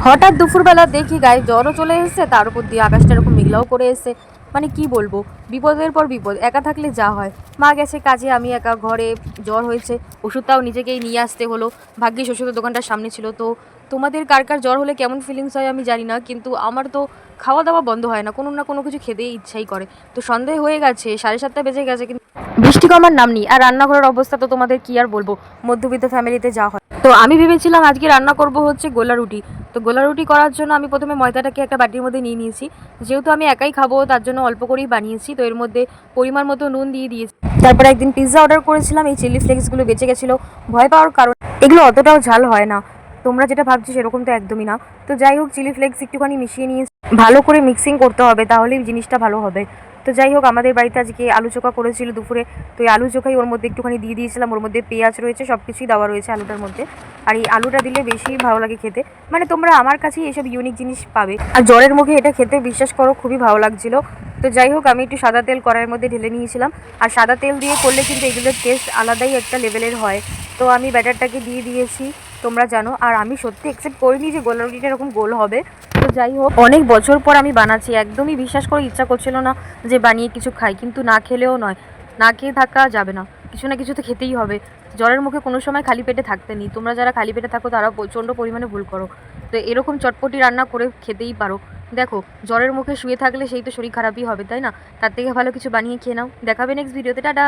হঠাৎ দুপুরবেলা দেখি গায়ে জ্বরও চলে এসেছে, তার উপর দিয়ে আকাশটা এরকম মেঘলাও করে এসেছে। মানে কি বলবো, বিপদের পর বিপদ। একা থাকলে যা হয়, মা গেছে কাজে, আমি একা ঘরে। জ্বর হয়েছে, ওষুধটাও নিজেকেই নিয়ে আসতে হলো। ভাগ্যিস ওষুধের দোকানটার সামনে ছিল। তো তোমাদের কার কার জ্বর হলে কেমন ফিলিংস হয় আমি জানি না, কিন্তু আমার তো খাওয়া দাওয়া বন্ধ হয় না, কোনো না কোনো কিছু খেতেই ইচ্ছাই করে। তো সন্দেহ হয়ে গেছে, 7:30 বেজে গেছে, কিন্তু বৃষ্টি কমার নাম নেই। আর রান্নাঘরের অবস্থা তো তোমাদের কি আর বলবো, মধ্যবিত্ত ফ্যামিলিতে যা হয়। তো আমি ভেবেছিলাম আজকে রান্না করব হচ্ছে গোলা রুটি। তো গোলা রুটি করার জন্য আমি প্রথমে ময়দাটাকে একটা বাটির মধ্যে নিয়ে নিয়েছি। যেহেতু আমি একাই খাবো তার জন্য অল্প করেই বানিয়েছি। তো এর মধ্যে পরিমাণ মতো নুন দিয়ে দিয়েছি। তারপরে একদিন পিৎজা অর্ডার করেছিলাম, এই চিলি ফ্লেক্সগুলো বেঁচে গেছিলো। ভয় পাওয়ার কারণ, এগুলো অতটাও ঝাল হয় না, তোমরা যেটা ভাবছো সেরকম তো একদমই না। তো যাই হোক, চিলি ফ্লেক্স একটুখানি মিশিয়ে নিয়ে ভালো করে মিক্সিং করতে হবে, তাহলেই জিনিসটা ভালো হবে। তো যাই হোক, আমাদের বাড়িতে আজকে আলু চোখা করেছিল দুপুরে। তো এই আলু চোখাই ওর মধ্যে একটুখানি দিয়ে দিয়েছিলাম। ওর মধ্যে পেঁয়াজ রয়েছে, সব কিছুই দেওয়া রয়েছে আলুটার মধ্যে। আর এই আলুটা দিলে বেশি ভালো লাগে খেতে। মানে তোমরা আমার কাছেই এসব ইউনিক জিনিস পাবে। আর জ্বরের মুখে এটা খেতে বিশ্বাস করো খুবই ভালো লাগছিল। তো যাই হোক, আমি একটু সাদা তেল কড়াইয়ের মধ্যে ঢেলে নিয়েছিলাম। আর সাদা তেল দিয়ে করলে কিন্তু এগুলোর টেস্ট আলাদাই একটা লেভেলের হয়। তো আমি ব্যাটারটাকে দিয়ে দিয়েছি, তোমরা জানো। আর আমি সত্যি অ্যাকসেপ্ট করিনি যে গোলা রুটিটা এরকম গোল হবে। তো যাই হোক, অনেক বছর পর আমি বানাচ্ছি, একদমই বিশ্বাস করে ইচ্ছা করছিল না যে বানিয়ে কিছু খাই, কিন্তু না খেলেও নয়, না খেয়ে থাকা যাবে না, কিছু না কিছু তো খেতেই হবে। জ্বরের মুখে কোনো সময় খালি পেটে থাকতে নেই। তোমরা যারা খালি পেটে থাকো তারা প্রচণ্ড পরিমাণে ভুল করো। তো এরকম চটপটি রান্না করে খেতেই পারো। দেখো, জ্বরের মুখে শুয়ে থাকলে সেই তো শরীর খারাপই হবে, তাই না? তার থেকে ভালো কিছু বানিয়ে খেয়ে নাও। দেখাবে নেক্সট ভিডিওতে, টাটা।